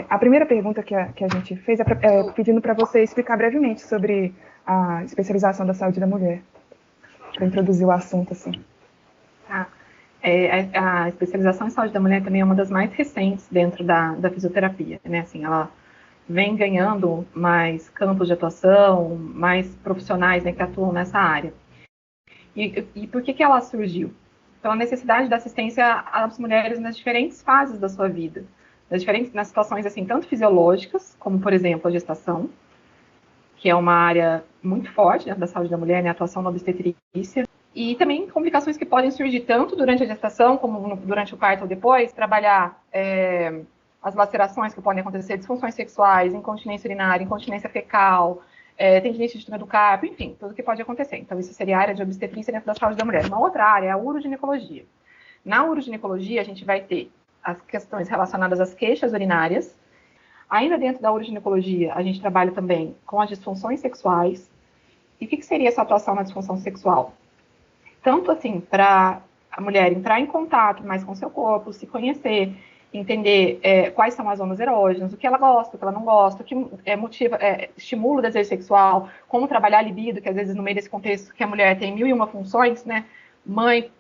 A primeira pergunta que a gente fez é pedindo para você explicar brevemente sobre a especialização da saúde da mulher, para introduzir o assunto, assim. Tá. A especialização em saúde da mulher também é uma das mais recentes dentro da fisioterapia, né? Assim, ela vem ganhando mais campos de atuação, mais profissionais, né, que atuam nessa área. E por que ela surgiu? Pela necessidade da assistência às mulheres nas diferentes fases da sua vida, nas situações assim, tanto fisiológicas, como, por exemplo, a gestação, que é uma área muito forte dentro da saúde da mulher, né, a atuação na obstetrícia, e também complicações que podem surgir tanto durante a gestação, como durante o parto ou depois, trabalhar as lacerações que podem acontecer, disfunções sexuais, incontinência urinária, incontinência fecal, tendinite de túnel do carpo, enfim, tudo que pode acontecer. Então, isso seria a área de obstetrícia dentro da saúde da mulher. Uma outra área é a uroginecologia. Na uroginecologia, a gente vai ter as questões relacionadas às queixas urinárias. Ainda dentro da uroginecologia, a gente trabalha também com as disfunções sexuais. E o que seria essa atuação na disfunção sexual? Tanto assim, para a mulher entrar em contato mais com o seu corpo, se conhecer, entender quais são as zonas erógenas, o que ela gosta, o que ela não gosta, o que estimula o desejo sexual, como trabalhar a libido, que às vezes no meio desse contexto que a mulher tem 1001 funções, né? Mãe,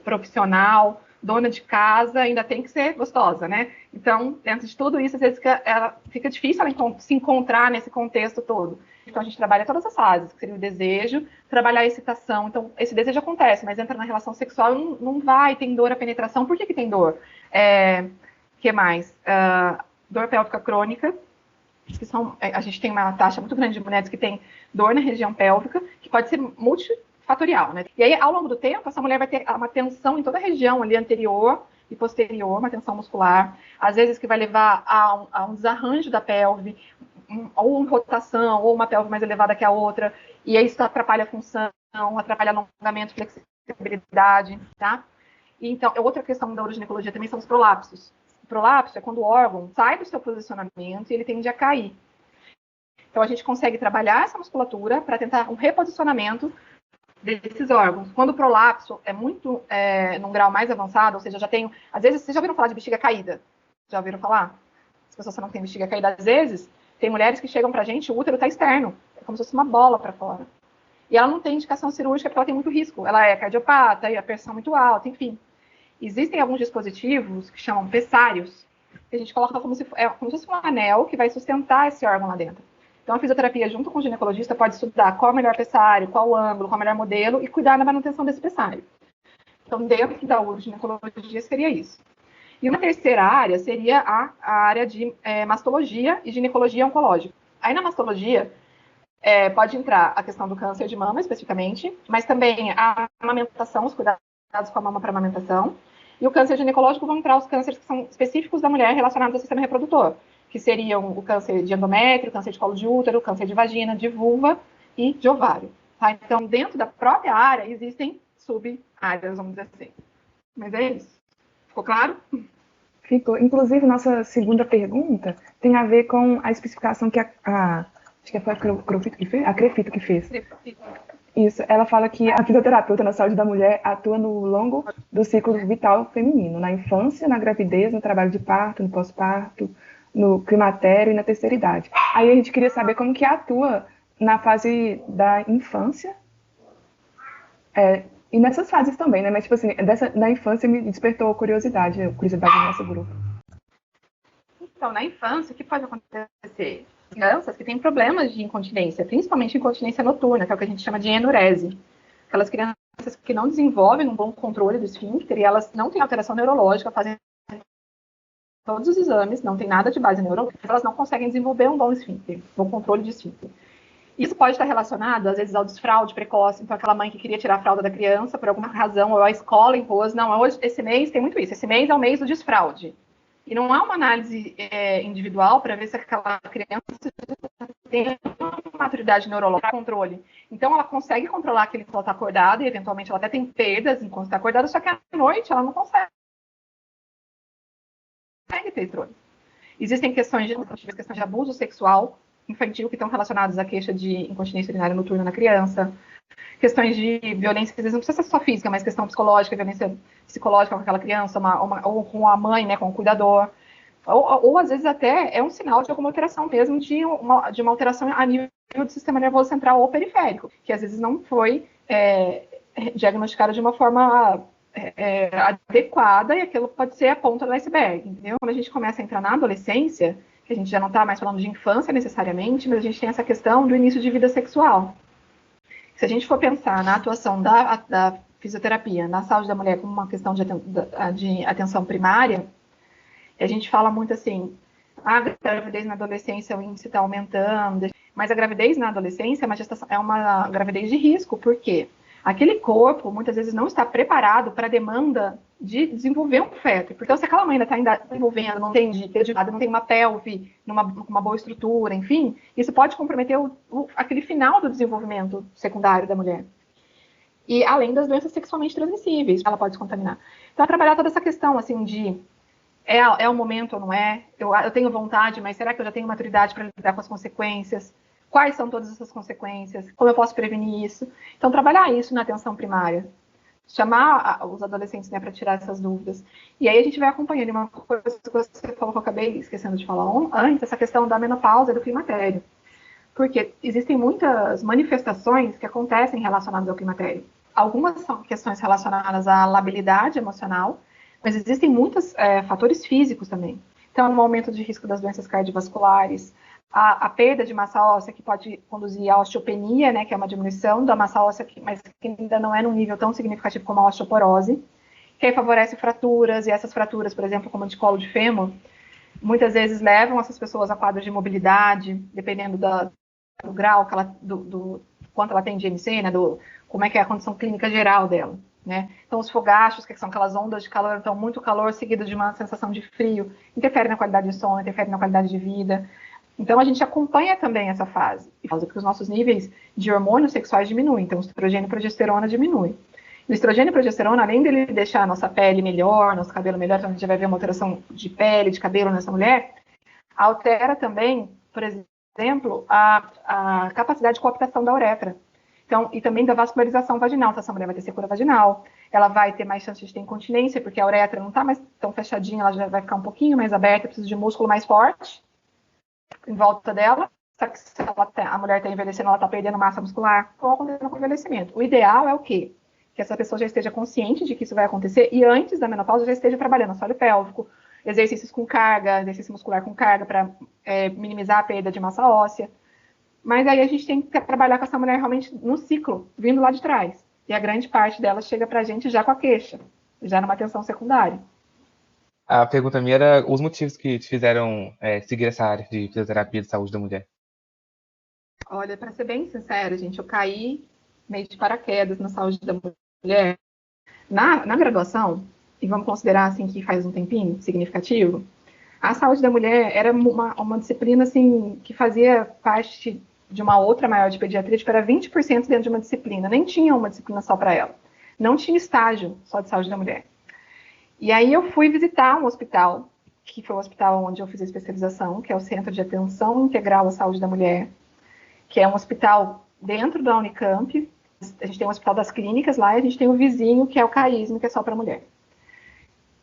profissional, dona de casa, ainda tem que ser gostosa, né? Então, dentro de tudo isso, às vezes fica difícil ela se encontrar nesse contexto todo. Então, a gente trabalha todas as fases, que seria o desejo, trabalhar a excitação. Então, esse desejo acontece, mas entra na relação sexual e não vai, tem dor, a penetração. Por que tem dor? Que mais? Dor pélvica crônica, que a gente tem uma taxa muito grande de mulheres que têm dor na região pélvica, que pode ser multifatorial, né? E aí, ao longo do tempo, essa mulher vai ter uma tensão em toda a região ali anterior e posterior, uma tensão muscular, às vezes que vai levar a um desarranjo da pelve, ou uma rotação, ou uma pelve mais elevada que a outra, e aí isso atrapalha a função, atrapalha alongamento, flexibilidade, tá? E então, outra questão da uroginecologia também são os prolapsos. O prolapso é quando o órgão sai do seu posicionamento e ele tende a cair. Então, a gente consegue trabalhar essa musculatura para tentar um reposicionamento desses órgãos. Quando o prolapso é muito num grau mais avançado, ou seja, já tenho... Às vezes, vocês já ouviram falar de bexiga caída? Já ouviram falar? As pessoas não têm bexiga caída, às vezes, tem mulheres que chegam pra gente, o útero está externo, é como se fosse uma bola para fora. E ela não tem indicação cirúrgica porque ela tem muito risco. Ela é cardiopata, e a pressão muito alta, enfim. Existem alguns dispositivos que chamam pessários, que a gente coloca como se fosse um anel que vai sustentar esse órgão lá dentro. Então, a fisioterapia, junto com o ginecologista, pode estudar qual é o melhor pessário, qual o ângulo, qual é o melhor modelo e cuidar da manutenção desse pessário. Então, dentro da uroginecologia seria isso. E uma terceira área seria a área de mastologia e ginecologia oncológica. Aí na mastologia pode entrar a questão do câncer de mama, especificamente, mas também a amamentação, os cuidados com a mama para amamentação. E o câncer ginecológico vão entrar os cânceres que são específicos da mulher relacionados ao sistema reprodutor, que seriam o câncer de endométrio, câncer de colo de útero, câncer de vagina, de vulva e de ovário. Tá? Então, dentro da própria área, existem sub-áreas, vamos dizer assim. Mas é isso. Ficou claro? Ficou. Inclusive, nossa segunda pergunta tem a ver com a especificação que acho que foi a Crefito que fez. Isso, ela fala que a fisioterapeuta na saúde da mulher atua no longo do ciclo vital feminino, na infância, na gravidez, no trabalho de parto, no pós-parto, no climatério e na terceira idade. Aí a gente queria saber como que atua na fase da infância, e nessas fases também, né? Mas, tipo assim, na infância me despertou curiosidade no nosso grupo. Então, na infância, o que pode acontecer? Crianças que têm problemas de incontinência, principalmente incontinência noturna, que é o que a gente chama de enurese. Aquelas crianças que não desenvolvem um bom controle do esfíncter e elas não têm alteração neurológica, fazem todos os exames, não tem nada de base neurológica, elas não conseguem desenvolver um bom esfíncter, um bom controle de esfíncter. Isso pode estar relacionado, às vezes, ao desfraude precoce. Então, aquela mãe que queria tirar a fralda da criança por alguma razão, ou a escola impôs, não, hoje, esse mês tem muito isso, esse mês é o mês do desfraude. E não há uma análise individual para ver se aquela criança tem uma maturidade neurológica controle. Então, ela consegue controlar aquele que ela está acordada, e eventualmente ela até tem perdas enquanto está acordada, só que à noite ela não consegue ter controle. Existem questões de abuso sexual infantil que estão relacionadas à queixa de incontinência urinária noturna na criança, questões de violência, às vezes não precisa ser só física, mas questão psicológica, violência psicológica com aquela criança, ou com a mãe, né, com o cuidador, Ou às vezes até é um sinal de alguma alteração mesmo, de uma alteração a nível do sistema nervoso central ou periférico, que às vezes não foi diagnosticada de uma forma adequada, e aquilo pode ser a ponta do iceberg, entendeu? Quando a gente começa a entrar na adolescência, que a gente já não está mais falando de infância necessariamente, mas a gente tem essa questão do início de vida sexual. Se a gente for pensar na atuação da fisioterapia na saúde da mulher como uma questão de atenção primária, a gente fala muito assim, a gravidez na adolescência, o índice está aumentando, mas a gravidez na adolescência é uma gravidez de risco, porque aquele corpo muitas vezes não está preparado para a demanda de desenvolver um feto. Então, se aquela mãe ainda está desenvolvendo, não tem não tem uma pelve, uma boa estrutura, enfim, isso pode comprometer aquele final do desenvolvimento secundário da mulher. E além das doenças sexualmente transmissíveis, ela pode se contaminar. Então, trabalhar toda essa questão assim de é o momento ou não é? Eu tenho vontade, mas será que eu já tenho maturidade para lidar com as consequências? Quais são todas essas consequências? Como eu posso prevenir isso? Então, trabalhar isso na atenção primária. Chamar os adolescentes, né, para tirar essas dúvidas. E aí a gente vai acompanhando. Uma coisa que você falou que eu acabei esquecendo de falar antes, essa questão da menopausa e do climatério. Porque existem muitas manifestações que acontecem relacionadas ao climatério. Algumas são questões relacionadas à labilidade emocional, mas existem muitos fatores físicos também. Então, um aumento de risco das doenças cardiovasculares, a perda de massa óssea, que pode conduzir à osteopenia, né, que é uma diminuição da massa óssea, mas que ainda não é num nível tão significativo como a osteoporose, que aí favorece fraturas, e essas fraturas, por exemplo, como a de colo de fêmur, muitas vezes levam essas pessoas a quadros de mobilidade, dependendo do grau, do quanto ela tem de IMC, né, como é que é a condição clínica geral dela. Né? Então, os fogachos, que são aquelas ondas de calor, então muito calor seguido de uma sensação de frio, interfere na qualidade de sono, interfere na qualidade de vida. Então, a gente acompanha também essa fase, porque os nossos níveis de hormônios sexuais diminuem, então o estrogênio e a progesterona diminuem. O estrogênio e a progesterona, além dele deixar a nossa pele melhor, nosso cabelo melhor, então a gente já vai ver uma alteração de pele, de cabelo nessa mulher, altera também, por exemplo, a capacidade de coaptação da uretra. Então, e também da vascularização vaginal. Então, essa mulher vai ter secura vaginal, ela vai ter mais chance de ter incontinência, porque a uretra não está mais tão fechadinha, ela já vai ficar um pouquinho mais aberta, precisa de músculo mais forte em volta dela. Só que se a mulher está envelhecendo, ela está perdendo massa muscular, ou acontecendo com o envelhimento. O ideal é o quê? Que essa pessoa já esteja consciente de que isso vai acontecer e antes da menopausa já esteja trabalhando assoalho pélvico, exercícios com carga, exercício muscular com carga para minimizar a perda de massa óssea. Mas aí a gente tem que trabalhar com essa mulher realmente no ciclo, vindo lá de trás. E a grande parte dela chega pra gente já com a queixa, já numa atenção secundária. A pergunta minha era os motivos que te fizeram seguir essa área de fisioterapia de saúde da mulher. Olha, para ser bem sincera, gente, eu caí meio de paraquedas na saúde da mulher. Na graduação, e vamos considerar assim que faz um tempinho significativo, a saúde da mulher era uma disciplina assim que fazia parte de uma outra maior de pediatria, tipo, era 20% dentro de uma disciplina. Nem tinha uma disciplina só para ela. Não tinha estágio só de saúde da mulher. E aí eu fui visitar um hospital, que foi o hospital onde eu fiz a especialização, que é o Centro de Atenção Integral à Saúde da Mulher, que é um hospital dentro da Unicamp. A gente tem um hospital das clínicas lá, e a gente tem o vizinho, que é o CAISM, que é só para mulher.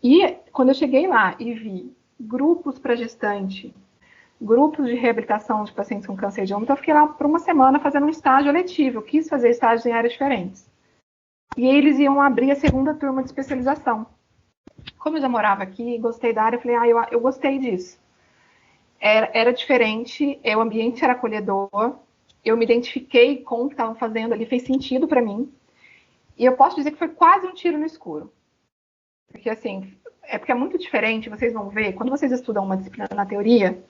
E quando eu cheguei lá e vi grupos para gestante, grupos de reabilitação de pacientes com câncer de útero, eu fiquei lá por uma semana fazendo um estágio eletivo. Eu quis fazer estágios em áreas diferentes. E aí eles iam abrir a segunda turma de especialização. Como eu já morava aqui, gostei da área, eu falei, eu gostei disso. Era diferente, o ambiente era acolhedor, eu me identifiquei com o que estavam fazendo ali, fez sentido para mim. E eu posso dizer que foi quase um tiro no escuro. Porque, assim, porque é muito diferente, vocês vão ver, quando vocês estudam uma disciplina na teoria,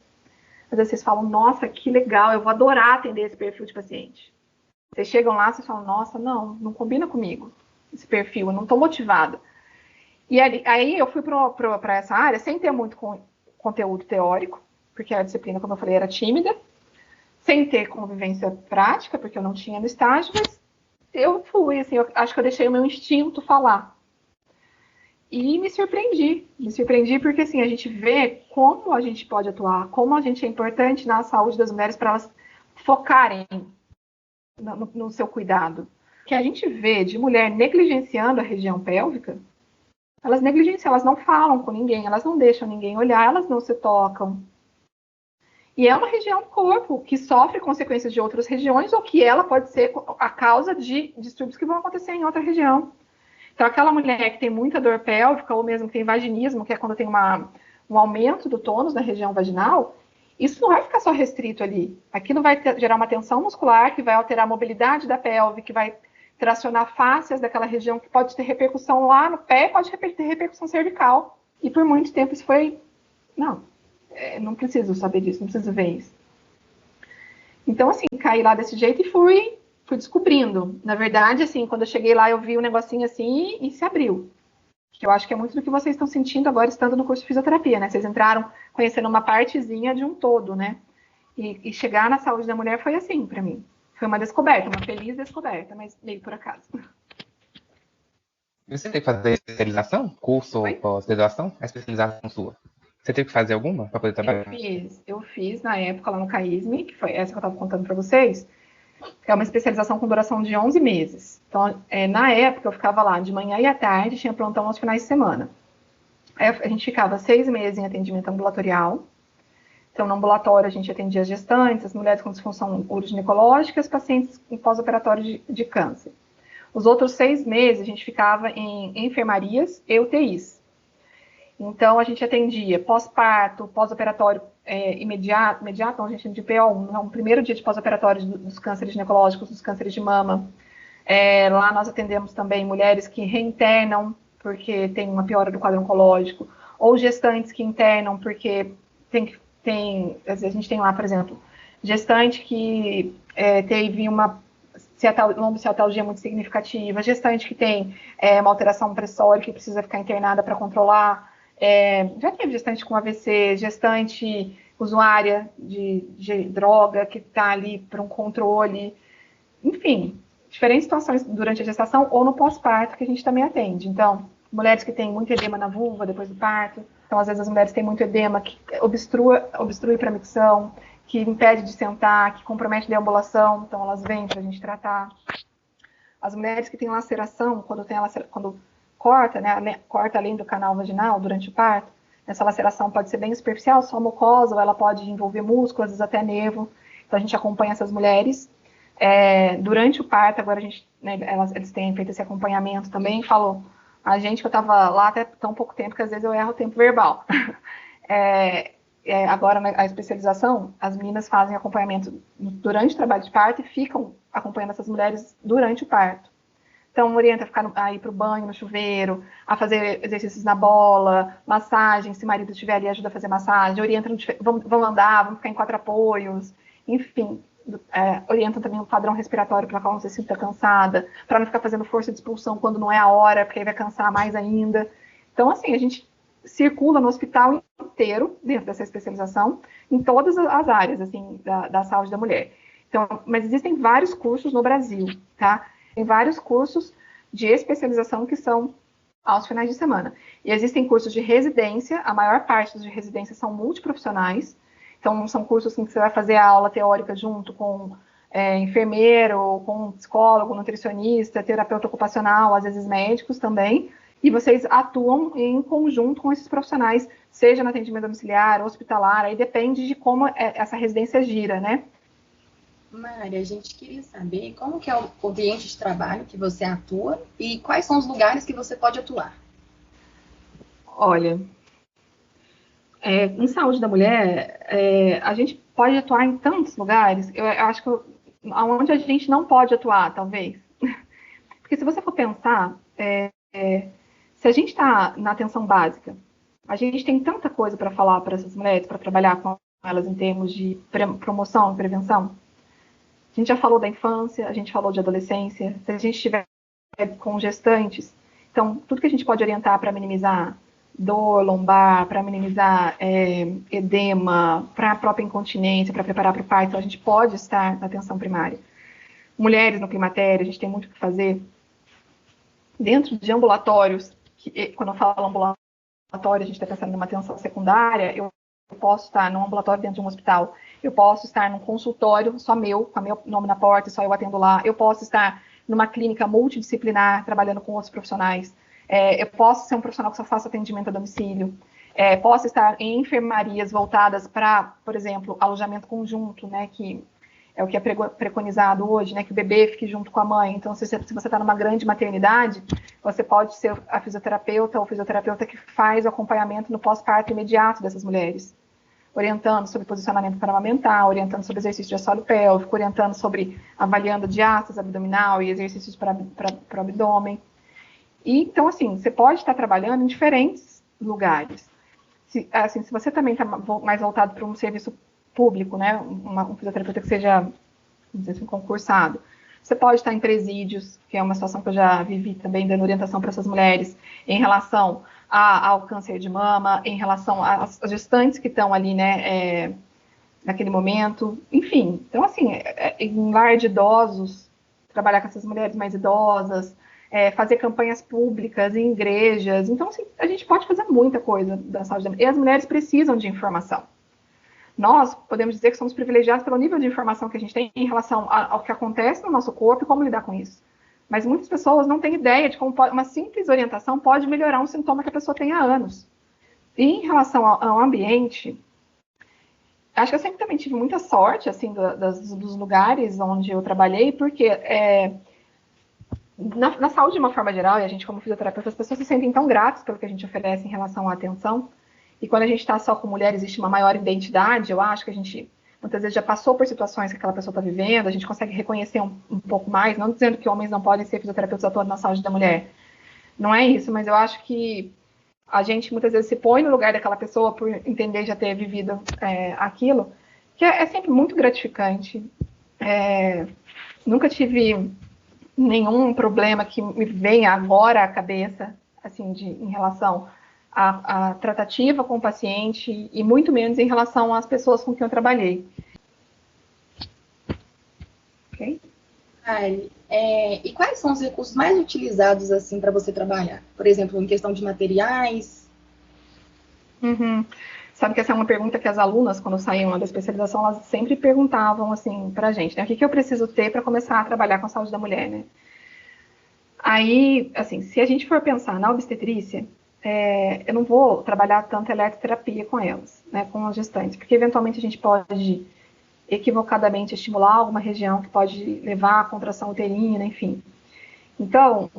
às vezes vocês falam, nossa, que legal, eu vou adorar atender esse perfil de paciente. Vocês chegam lá, vocês falam, nossa, não combina comigo esse perfil, eu não estou motivada. E aí eu fui para essa área sem ter muito conteúdo teórico, porque a disciplina, como eu falei, era tímida, sem ter convivência prática, porque eu não tinha no estágio, mas eu fui, assim, eu acho que eu deixei o meu instinto falar. E me surpreendi porque, assim, a gente vê como a gente pode atuar, como a gente é importante na saúde das mulheres para elas focarem no seu cuidado. Que a gente vê de mulher negligenciando a região pélvica, Elas negligenciam, elas não falam com ninguém, elas não deixam ninguém olhar, elas não se tocam. E é uma região do corpo que sofre consequências de outras regiões ou que ela pode ser a causa de distúrbios que vão acontecer em outra região. Então, aquela mulher que tem muita dor pélvica ou mesmo que tem vaginismo, que é quando tem um aumento do tônus na região vaginal, isso não vai ficar só restrito ali. Aquilo vai gerar uma tensão muscular que vai alterar a mobilidade da pelve, que vai tracionar fáscias daquela região, que pode ter repercussão lá no pé, pode ter repercussão cervical. E por muito tempo isso foi... Não preciso saber disso, não preciso ver isso. Então, assim, caí lá desse jeito e fui descobrindo. Na verdade, assim, quando eu cheguei lá, eu vi um negocinho assim e se abriu. Que eu acho que é muito do que vocês estão sentindo agora estando no curso de fisioterapia, né? Vocês entraram conhecendo uma partezinha de um todo, né? E chegar na saúde da mulher foi assim, para mim. Foi uma descoberta, uma feliz descoberta, mas meio por acaso. Você teve que fazer especialização? Curso ou pós-graduação? A especialização sua? Você teve que fazer alguma para poder trabalhar? Eu fiz na época lá no CAISM, que foi essa que eu estava contando para vocês. É uma especialização com duração de 11 meses. Então, na época, eu ficava lá de manhã e à tarde, tinha plantão aos finais de semana. Aí a gente ficava 6 meses em atendimento ambulatorial. Então, no ambulatório, a gente atendia as gestantes, as mulheres com disfunção uroginecológica, os pacientes em pós-operatório de câncer. Os outros 6 meses, a gente ficava em enfermarias e UTIs. Então, a gente atendia pós-parto, pós-operatório imediato, não, a gente chama de PO1, no primeiro dia de pós-operatório dos cânceres ginecológicos, dos cânceres de mama. Lá nós atendemos também mulheres que reinternam, porque tem uma piora do quadro oncológico, ou gestantes que internam, porque às vezes a gente tem lá, por exemplo, gestante que teve uma lombociatalgia muito significativa, gestante que tem uma alteração pressórica que precisa ficar internada para controlar, já teve gestante com AVC, gestante usuária de droga que está ali para um controle, enfim, diferentes situações durante a gestação ou no pós-parto que a gente também atende. Então, mulheres que têm muito edema na vulva depois do parto, então às vezes as mulheres têm muito edema que obstrui para a micção, que impede de sentar, que compromete a deambulação, então elas vêm para a gente tratar. As mulheres que têm laceração, quando corta, né, corta além do canal vaginal durante o parto, essa laceração pode ser bem superficial, só mucosa, ou ela pode envolver músculo, às vezes até nervo. Então a gente acompanha essas mulheres. Durante o parto, agora eles têm feito esse acompanhamento também. Falou a gente que eu estava lá até tão pouco tempo que às vezes eu erro o tempo verbal. Agora, a especialização, as meninas fazem acompanhamento durante o trabalho de parto e ficam acompanhando essas mulheres durante o parto. Então, orienta a ir para o banho, no chuveiro, a fazer exercícios na bola, massagem, se o marido estiver ali, ajuda a fazer massagem, orienta, vamos andar, vamos ficar em 4 apoios, enfim, orientam também o padrão respiratório para não se sinta cansada, para não ficar fazendo força de expulsão quando não é a hora, porque aí vai cansar mais ainda. Então, assim, a gente circula no hospital inteiro, dentro dessa especialização, em todas as áreas, assim, da saúde da mulher. Então, mas existem vários cursos no Brasil, tá? Tem vários cursos de especialização que são aos finais de semana. E existem cursos de residência, a maior parte dos de residência são multiprofissionais. Então, são cursos em que você vai fazer a aula teórica junto com enfermeiro, com psicólogo, nutricionista, terapeuta ocupacional, às vezes médicos também. E vocês atuam em conjunto com esses profissionais, seja no atendimento domiciliar, hospitalar, aí depende de como essa residência gira, né? Mari, a gente queria saber como que é o ambiente de trabalho que você atua e quais são os lugares que você pode atuar. Olha, em saúde da mulher, a gente pode atuar em tantos lugares, eu acho que onde a gente não pode atuar, talvez. Porque se você for pensar, se a gente está na atenção básica, a gente tem tanta coisa para falar para essas mulheres, para trabalhar com elas em termos de promoção e prevenção. A gente já falou da infância, a gente falou de adolescência, se a gente estiver com gestantes, então tudo que a gente pode orientar para minimizar dor lombar, para minimizar edema, para a própria incontinência, para preparar para o parto, então a gente pode estar na atenção primária. Mulheres no climatério, a gente tem muito o que fazer. Dentro de ambulatórios, quando eu falo ambulatório, a gente está pensando numa atenção secundária, eu posso estar num ambulatório dentro de um hospital, eu posso estar num consultório só meu, com o meu nome na porta, só eu atendo lá, eu posso estar numa clínica multidisciplinar, trabalhando com outros profissionais. Eu posso ser um profissional que só faça atendimento a domicílio. Posso estar em enfermarias voltadas para, por exemplo, alojamento conjunto, né, que é o que é preconizado hoje, né, que o bebê fique junto com a mãe. Então, se você está numa grande maternidade, você pode ser a fisioterapeuta ou o fisioterapeuta que faz o acompanhamento no pós-parto imediato dessas mulheres, orientando sobre posicionamento para amamentar, orientando sobre exercício de assoalho pélvico, orientando sobre avaliando diástase abdominal e exercícios para o abdômen. E, então, assim, você pode estar trabalhando em diferentes lugares. Se você também está mais voltado para um serviço público, né, um fisioterapeuta que seja, vamos dizer assim, concursado, você pode estar em presídios, que é uma situação que eu já vivi também, dando orientação para essas mulheres em relação ao câncer de mama, em relação às gestantes que estão ali, né, naquele momento, enfim. Então, assim, em lar de idosos, trabalhar com essas mulheres mais idosas, fazer campanhas públicas em igrejas. Então, assim, a gente pode fazer muita coisa da saúde da mulher. E as mulheres precisam de informação. Nós podemos dizer que somos privilegiados pelo nível de informação que a gente tem em relação ao que acontece no nosso corpo e como lidar com isso. Mas muitas pessoas não têm ideia de como uma simples orientação pode melhorar um sintoma que a pessoa tem há anos. E em relação ao ambiente, acho que eu sempre também tive muita sorte, assim, dos lugares onde eu trabalhei, porque na saúde, de uma forma geral, e a gente como fisioterapeuta, as pessoas se sentem tão gratas pelo que a gente oferece em relação à atenção. E quando a gente está só com mulher, existe uma maior identidade. Eu acho que a gente, muitas vezes, já passou por situações que aquela pessoa está vivendo, a gente consegue reconhecer um pouco mais, não dizendo que homens não podem ser fisioterapeutas atuando na saúde da mulher. Não é isso, mas eu acho que a gente, muitas vezes, se põe no lugar daquela pessoa por entender já ter vivido aquilo, que é sempre muito gratificante. Nunca tive nenhum problema que me venha agora à cabeça, assim, em relação à tratativa com o paciente e muito menos em relação às pessoas com quem eu trabalhei. Ok? E quais são os recursos mais utilizados, assim, para você trabalhar? Por exemplo, em questão de materiais? Sabe que essa é uma pergunta que as alunas, quando saíam da especialização, elas sempre perguntavam, assim, pra gente, né? O que eu preciso ter para começar a trabalhar com a saúde da mulher, né? Aí, assim, se a gente for pensar na obstetrícia, eu não vou trabalhar tanto eletroterapia com elas, né, com as gestantes, porque eventualmente a gente pode equivocadamente estimular alguma região que pode levar à contração uterina, enfim. Então,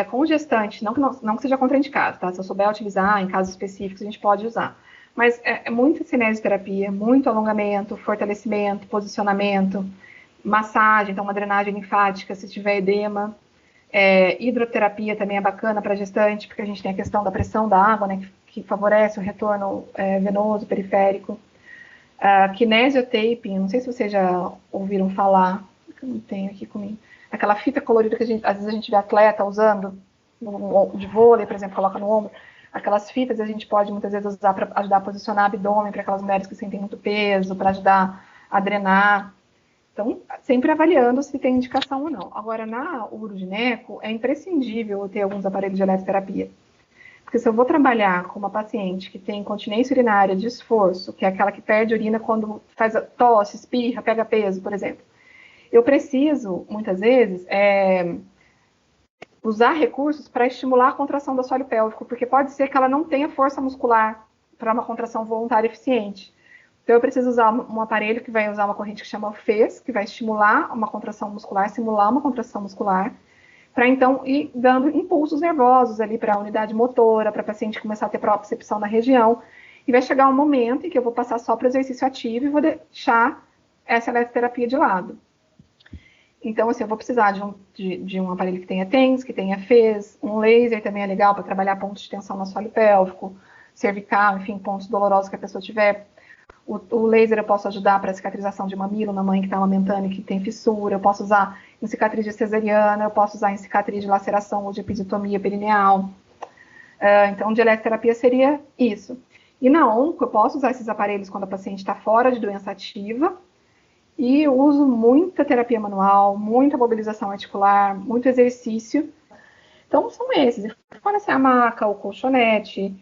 com gestante, não que seja contraindicado, tá? Se eu souber utilizar em casos específicos, a gente pode usar. Mas muita cinesioterapia, muito alongamento, fortalecimento, posicionamento, massagem, então uma drenagem linfática se tiver edema. Hidroterapia também é bacana para gestante, porque a gente tem a questão da pressão da água, né, que favorece o retorno venoso, periférico. Kinesiotaping, não sei se vocês já ouviram falar, eu não tenho aqui comigo, aquela fita colorida que às vezes a gente vê atleta usando, de vôlei, por exemplo, coloca no ombro, aquelas fitas a gente pode muitas vezes usar para ajudar a posicionar abdômen para aquelas mulheres que sentem muito peso, para ajudar a drenar. Então, sempre avaliando se tem indicação ou não. Agora, na urogineco, é imprescindível ter alguns aparelhos de eletroterapia. Porque se eu vou trabalhar com uma paciente que tem incontinência urinária de esforço, que é aquela que perde urina quando faz tosse, espirra, pega peso, por exemplo, eu preciso, muitas vezes, usar recursos para estimular a contração do assoalho pélvico, porque pode ser que ela não tenha força muscular para uma contração voluntária eficiente. Então, eu preciso usar um aparelho que vai usar uma corrente que chama FES, que vai estimular uma contração muscular, simular uma contração muscular, para então ir dando impulsos nervosos ali para a unidade motora, para a paciente começar a ter propriocepção na região. E vai chegar um momento em que eu vou passar só para o exercício ativo e vou deixar essa eletroterapia de lado. Então, assim, eu vou precisar de um aparelho que tenha TENS, que tenha FES, um laser também é legal para trabalhar pontos de tensão no assoalho pélvico, cervical, enfim, pontos dolorosos que a pessoa tiver. O laser eu posso ajudar para cicatrização de mamilo na mãe que está amamentando e que tem fissura, eu posso usar em cicatriz de cesariana, eu posso usar em cicatriz de laceração ou de episiotomia perineal. Então, de eletroterapia seria isso. E na onco, eu posso usar esses aparelhos quando a paciente está fora de doença ativa, e eu uso muita terapia manual, muita mobilização articular, muito exercício. Então, são esses. Pode ser a maca, o colchonete,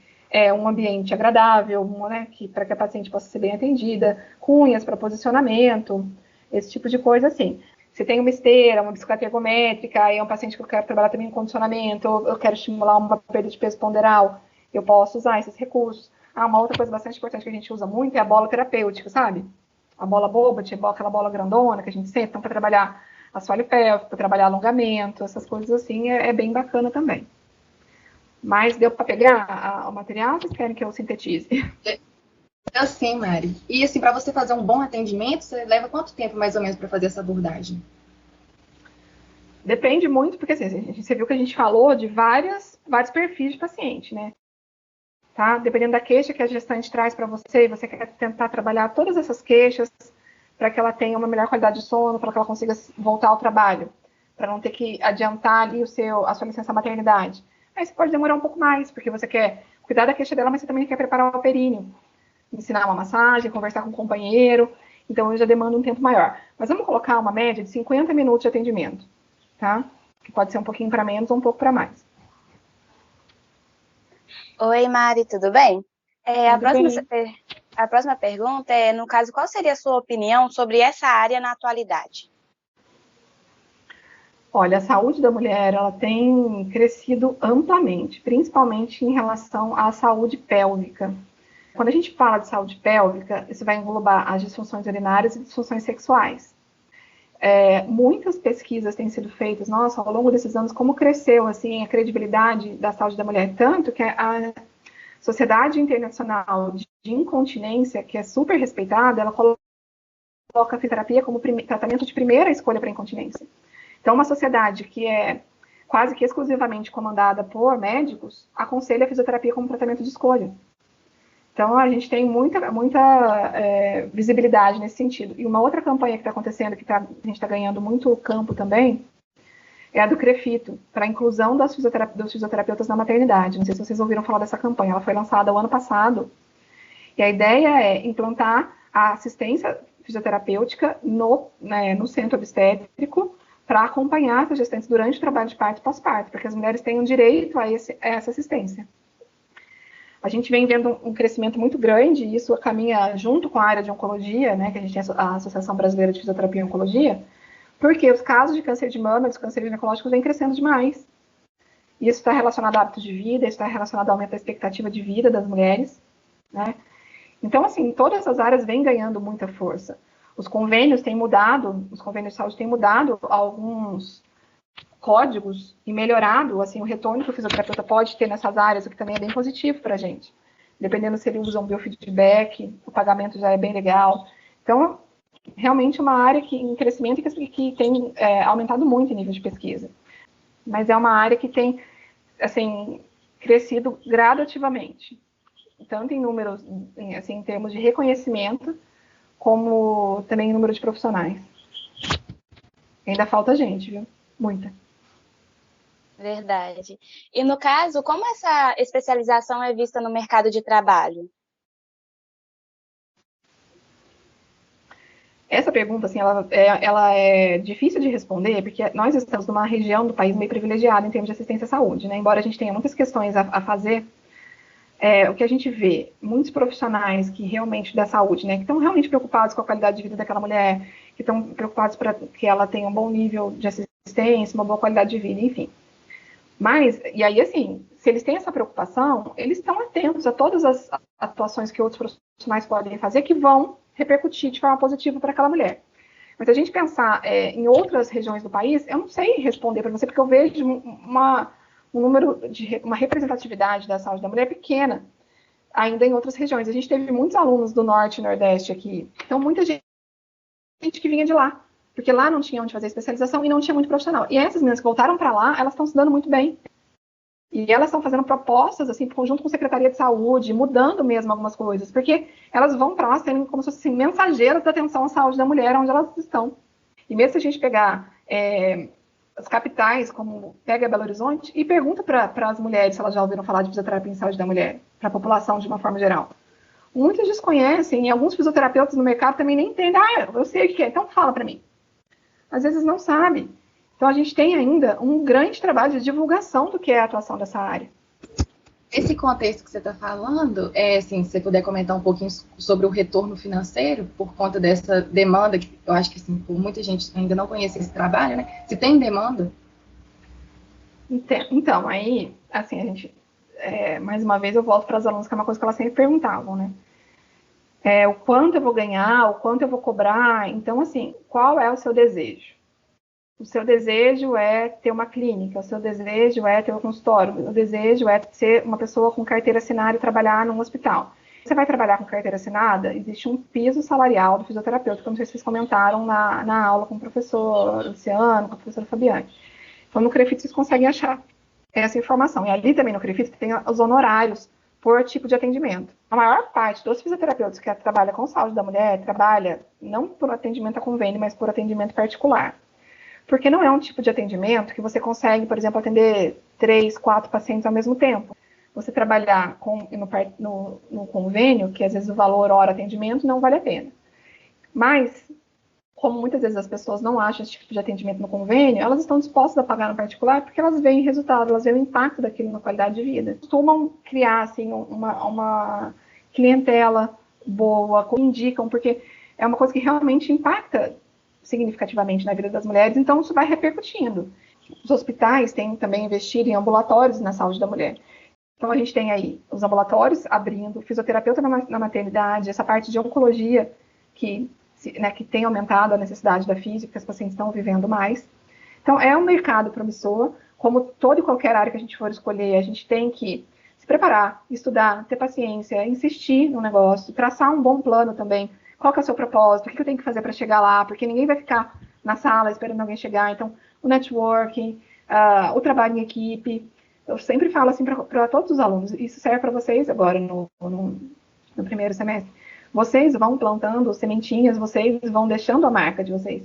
um ambiente agradável, né, para que a paciente possa ser bem atendida, cunhas para posicionamento, esse tipo de coisa assim. Se tem uma esteira, uma bicicleta ergométrica, aí é um paciente que eu quero trabalhar também em condicionamento, ou eu quero estimular uma perda de peso ponderal, eu posso usar esses recursos. Uma outra coisa bastante importante que a gente usa muito é a bola terapêutica, sabe? A bola boba, tipo aquela bola grandona que a gente senta, então para trabalhar assoalho pélvico, para trabalhar alongamento, essas coisas assim, é bem bacana também. Mas deu para pegar o material, vocês querem que eu sintetize? Sim, Mari. E assim, para você fazer um bom atendimento, você leva quanto tempo mais ou menos para fazer essa abordagem? Depende muito, porque assim, você viu que a gente falou de vários perfis de paciente, né? Tá? Dependendo da queixa que a gestante traz para você, você quer tentar trabalhar todas essas queixas para que ela tenha uma melhor qualidade de sono, para que ela consiga voltar ao trabalho, para não ter que adiantar ali a sua licença maternidade. Aí você pode demorar um pouco mais, porque você quer cuidar da queixa dela, mas você também quer preparar o períneo, ensinar uma massagem, conversar com o companheiro, então eu já demando um tempo maior. Mas vamos colocar uma média de 50 minutos de atendimento, tá? Que pode ser um pouquinho para menos ou um pouco para mais. Oi, Mari, tudo bem? Tudo bem. A próxima pergunta é, no caso, qual seria a sua opinião sobre essa área na atualidade? Olha, a saúde da mulher, ela tem crescido amplamente, principalmente em relação à saúde pélvica. Quando a gente fala de saúde pélvica, isso vai englobar as disfunções urinárias e disfunções sexuais. Muitas pesquisas têm sido feitas, nossa, ao longo desses anos, como cresceu assim, a credibilidade da saúde da mulher, tanto que a Sociedade Internacional de Incontinência, que é super respeitada, ela coloca a fisioterapia como tratamento de primeira escolha para incontinência. Então, uma sociedade que é quase que exclusivamente comandada por médicos, aconselha a fisioterapia como tratamento de escolha. Então, a gente tem muita visibilidade nesse sentido. E uma outra campanha que está acontecendo, que a gente está ganhando muito campo também, é a do CREFITO, para a inclusão dos fisioterapeutas na maternidade. Não sei se vocês ouviram falar dessa campanha, ela foi lançada o ano passado. E a ideia é implantar a assistência fisioterapêutica no centro obstétrico para acompanhar essas gestantes durante o trabalho de parto e pós-parto, para que as mulheres tenham direito a essa assistência. A gente vem vendo um crescimento muito grande, e isso caminha junto com a área de oncologia, né, que a gente tem a Associação Brasileira de Fisioterapia e Oncologia, porque os casos de câncer de mama, dos cânceres ginecológicos, vêm crescendo demais. E isso está relacionado a hábitos de vida, isso está relacionado ao aumento da expectativa de vida das mulheres, né? Então, assim, todas essas áreas vêm ganhando muita força. Os convênios têm mudado, os convênios de saúde têm mudado alguns códigos e melhorado, assim, o retorno que o fisioterapeuta pode ter nessas áreas, o que também é bem positivo para a gente. Dependendo se ele usa um biofeedback, o pagamento já é bem legal. Então, realmente uma área em crescimento e que tem aumentado muito em nível de pesquisa. Mas é uma área que tem, assim, crescido gradativamente. Tanto em números, assim, em termos de reconhecimento, como também em número de profissionais. Ainda falta gente, viu? Muita. Verdade. E no caso, como essa especialização é vista no mercado de trabalho? Essa pergunta, assim, ela é difícil de responder, porque nós estamos numa região do país meio privilegiada em termos de assistência à saúde, né? Embora a gente tenha muitas questões a fazer, o que a gente vê, muitos profissionais que realmente da saúde, né, que estão realmente preocupados com a qualidade de vida daquela mulher, que estão preocupados para que ela tenha um bom nível de assistência, uma boa qualidade de vida, enfim. Mas, e aí, assim, se eles têm essa preocupação, eles estão atentos a todas as atuações que outros profissionais podem fazer que vão repercutir de forma positiva para aquela mulher. Mas se a gente pensar em outras regiões do país, eu não sei responder para você, porque eu vejo uma representatividade da saúde da mulher pequena, ainda em outras regiões. A gente teve muitos alunos do Norte e Nordeste aqui, então muita gente que vinha de lá, porque lá não tinha onde fazer especialização e não tinha muito profissional. E essas meninas que voltaram para lá, elas estão se dando muito bem. E elas estão fazendo propostas, assim, junto com a Secretaria de Saúde, mudando mesmo algumas coisas, porque elas vão para lá sendo como se fossem mensageiras da atenção à saúde da mulher, onde elas estão. E mesmo se a gente pegar as capitais, como pega Belo Horizonte, e pergunta para as mulheres se elas já ouviram falar de fisioterapia em saúde da mulher, para a população de uma forma geral. Muitos desconhecem, e alguns fisioterapeutas no mercado também nem entendem. Eu sei o que é, então fala para mim. Às vezes não sabe. Então, a gente tem ainda um grande trabalho de divulgação do que é a atuação dessa área. Esse contexto que você está falando, assim, se você puder comentar um pouquinho sobre o retorno financeiro, por conta dessa demanda, que eu acho que assim, por muita gente ainda não conhece esse trabalho, né? Se tem demanda? Então, aí, assim, a gente, mais uma vez eu volto para as alunas, que é uma coisa que elas sempre perguntavam, né? O quanto eu vou ganhar, o quanto eu vou cobrar. Então, assim, qual é o seu desejo? O seu desejo é ter uma clínica, o seu desejo é ter um consultório, o desejo é ser uma pessoa com carteira assinada e trabalhar num hospital. Você vai trabalhar com carteira assinada, existe um piso salarial do fisioterapeuta, que eu não sei se vocês comentaram na aula com o professor Luciano, com a professora Fabiane. Então, no CREFIT vocês conseguem achar essa informação. E ali também no CREFIT tem os honorários por tipo de atendimento. A maior parte dos fisioterapeutas que trabalham com saúde da mulher trabalha não por atendimento a convênio, mas por atendimento particular. Porque não é um tipo de atendimento que você consegue, por exemplo, atender 3, 4 pacientes ao mesmo tempo. Você trabalhar no convênio, que às vezes o valor hora atendimento não vale a pena. Mas, como muitas vezes as pessoas não acham esse tipo de atendimento no convênio, elas estão dispostas a pagar no particular porque elas veem resultado, elas veem o impacto daquilo na qualidade de vida. Costumam criar assim, uma clientela boa, indicam, porque é uma coisa que realmente impacta significativamente na vida das mulheres, então isso vai repercutindo. Os hospitais têm também investido em ambulatórios na saúde da mulher. Então a gente tem aí os ambulatórios abrindo, fisioterapeuta na maternidade, essa parte de oncologia que tem aumentado a necessidade da física, que as pacientes estão vivendo mais. Então é um mercado promissor, como toda e qualquer área que a gente for escolher, a gente tem que se preparar, estudar, ter paciência, insistir no negócio, traçar um bom plano também. Qual que é o seu propósito? O que eu tenho que fazer para chegar lá? Porque ninguém vai ficar na sala esperando alguém chegar. Então, o networking, o trabalho em equipe. Eu sempre falo assim para todos os alunos, isso serve para vocês agora no primeiro semestre. Vocês vão plantando sementinhas, vocês vão deixando a marca de vocês.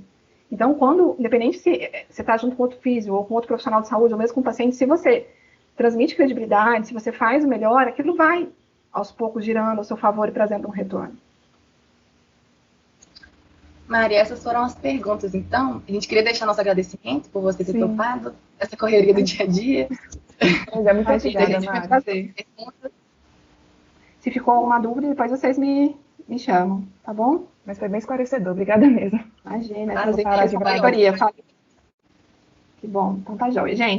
Então, independente se você está junto com outro físico ou com outro profissional de saúde, ou mesmo com o paciente, se você transmite credibilidade, se você faz o melhor, aquilo vai, aos poucos, girando ao seu favor e trazendo um retorno. Mari, essas foram as perguntas, então. A gente queria deixar nosso agradecimento por você ter topado essa correria do dia a dia. Muito obrigada, Mari. Se ficou alguma dúvida, depois vocês me chamam, tá bom? Mas foi bem esclarecedor, obrigada mesmo. Imagina, fazer de Que bom, então tá jóia, gente.